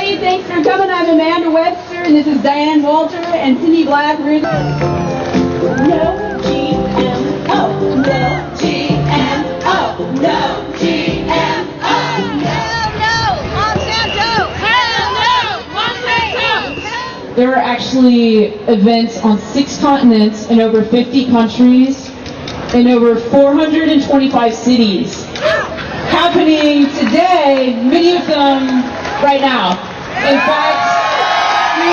everybody. Thanks for coming. I'm Amanda Webster, and this is Diane Walter and Cindy Black. No GMO. No GMO. No GMO. No, Monsanto. Hell no, Monsanto. There are actually events on 6 continents in over 50 countries in over 425 cities happening today, many of them right now. In fact, we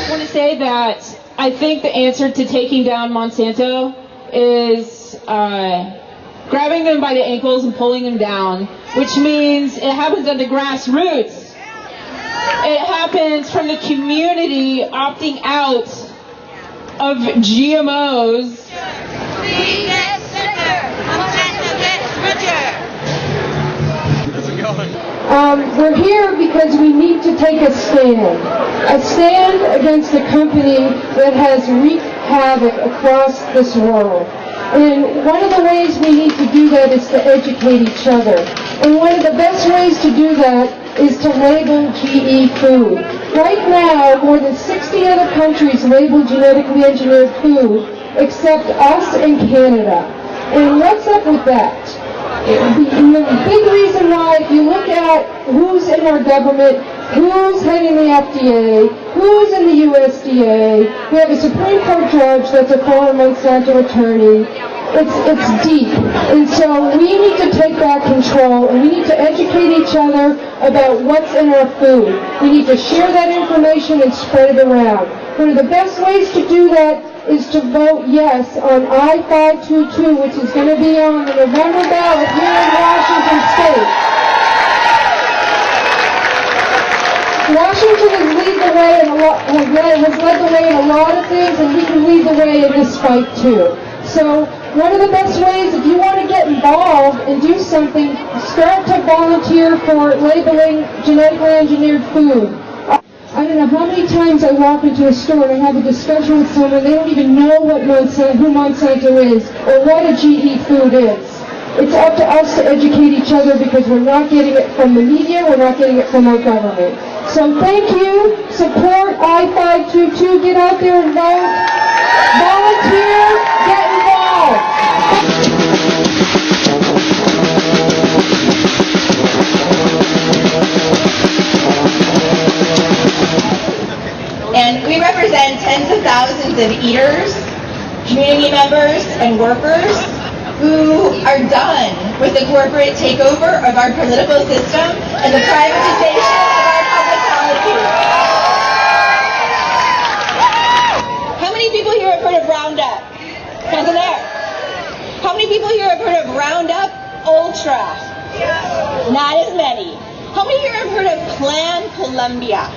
I want to say that I think the answer to taking down Monsanto is grabbing them by the ankles and pulling them down, which means it happens at the grassroots. It happens from the community opting out of GMOs. We get sicker. Monsanto gets richer. We're here because we need to take a stand against a company that has wreaked havoc across this world. And one of the ways we need to do that is to educate each other. And one of the best ways to do that is to label GE food. Right now, more than 60 other countries label genetically engineered food, except us and Canada. And what's up with that? The big reason why, if you look at who's in our government, who's heading the FDA, who's in the USDA, we have a Supreme Court judge that's a former Monsanto attorney. It's deep. And so we need to take back control, and we need to educate each other about what's in our food. We need to share that information and spread it around. One of the best ways to do that is to vote yes on I-522, which is going to be on the November ballot here in Washington State. Washington has led the way in a lot of things, and we can lead the way in this fight too. So one of the best ways, if you want to get involved and do something, start to volunteer for labeling genetically engineered food. I don't know how many times I walk into a store and I have a discussion with someone, they don't even know what who Monsanto is or what a GE food is. It's up to us to educate each other because we're not getting it from the media, we're not getting it from our government. So thank you, support I-522, get out there and vote, volunteer, get involved. And we represent tens of thousands of eaters, community members, and workers who are done with the corporate takeover of our political system and the privatization of our public policy. How many people here have heard of Roundup? Hands in there. How many people here have heard of Roundup Ultra? Not as many. How many here have heard of Plan Colombia?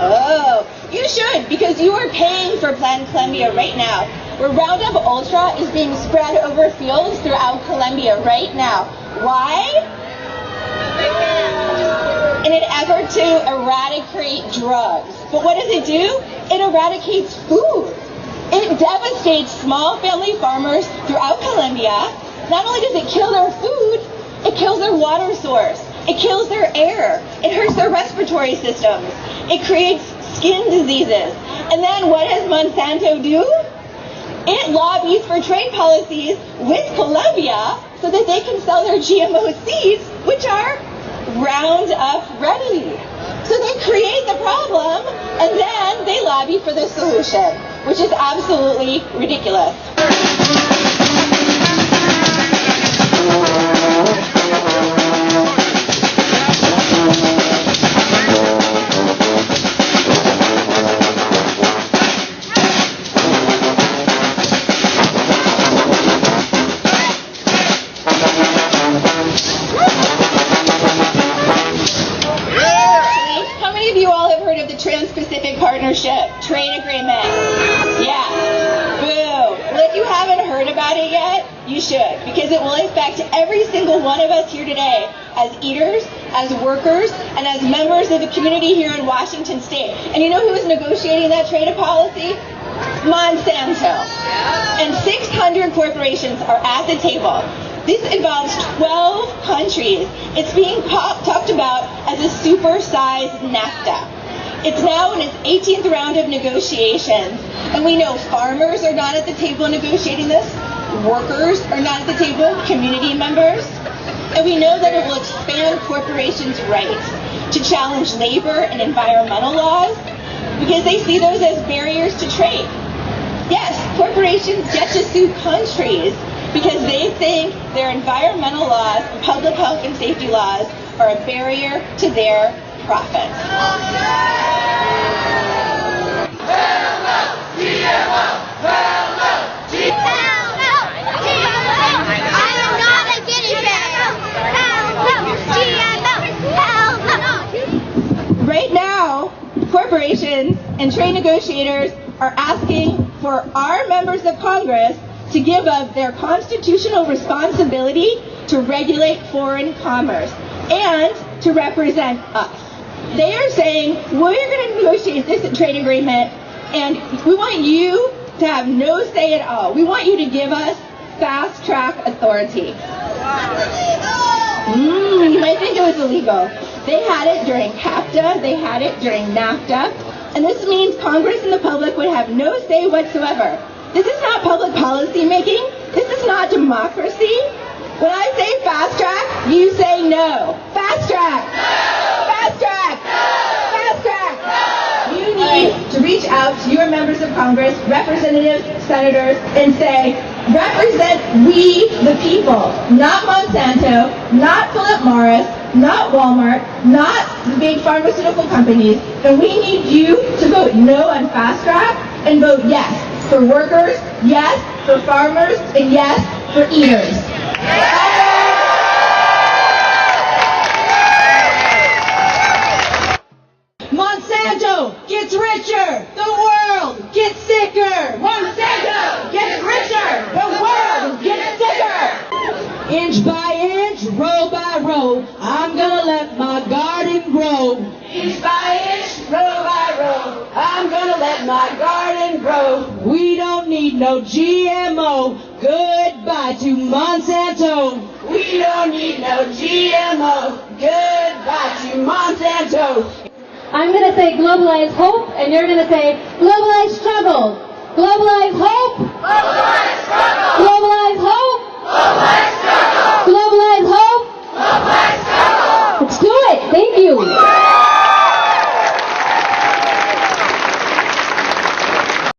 Oh, you should, because you are paying for Plan Colombia right now, where Roundup Ultra is being spread over fields throughout Colombia right now. Why? In an effort to eradicate drugs. But what does it do? It eradicates food. It devastates small family farmers throughout Colombia. Not only does it kill their food, it kills their water source. It kills their air. It hurts their respiratory systems. It creates skin diseases. And then what does Monsanto do? It lobbies for trade policies with Colombia so that they can sell their GMO seeds, which are Roundup ready. So they create the problem, and then they lobby for the solution, which is absolutely ridiculous. Trade agreement. Yeah. Boo. Well, if you haven't heard about it yet, you should, because it will affect every single one of us here today as eaters, as workers, and as members of the community here in Washington State. And you know who is negotiating that trade policy? Monsanto. And 600 corporations are at the table. This involves 12 countries. It's being talked about as a super-sized NAFTA. It's now in its 18th round of negotiations, and we know farmers are not at the table negotiating this, workers are not at the table, community members, and we know that it will expand corporations' rights to challenge labor and environmental laws because they see those as barriers to trade. Yes, corporations get to sue countries because they think their environmental laws and public health and safety laws are a barrier to their profits. Right now, corporations and trade negotiators are asking for our members of Congress to give up their constitutional responsibility to regulate foreign commerce and to represent us. They are saying, we're going to negotiate this trade agreement, and we want you to have no say at all. We want you to give us fast-track authority. You might think it was illegal. They had it during CAFTA, they had it during NAFTA, and this means Congress and the public would have no say whatsoever. This is not public policy making. This is not democracy. When I say fast track, you say no. Fast track. Fast track. Fast track. You need to reach out to your members of Congress, representatives, senators, and say, represent we the people, not Monsanto, not Philip Morris, not Walmart, not the big pharmaceutical companies, and we need you to vote no on fast track and vote yes for workers, yes for farmers, and yes for eaters. Monsanto gets richer, the world gets sicker. Monsanto gets richer, the world gets sicker. Inch by inch, row by row, I'm gonna let my garden grow. Inch by inch, row by row, I'm gonna let my garden grow. We don't need no GMO, goodbye to Monsanto. We don't need no GMO, goodbye to Monsanto. I'm going to say globalized hope, and you're going to say globalized struggle.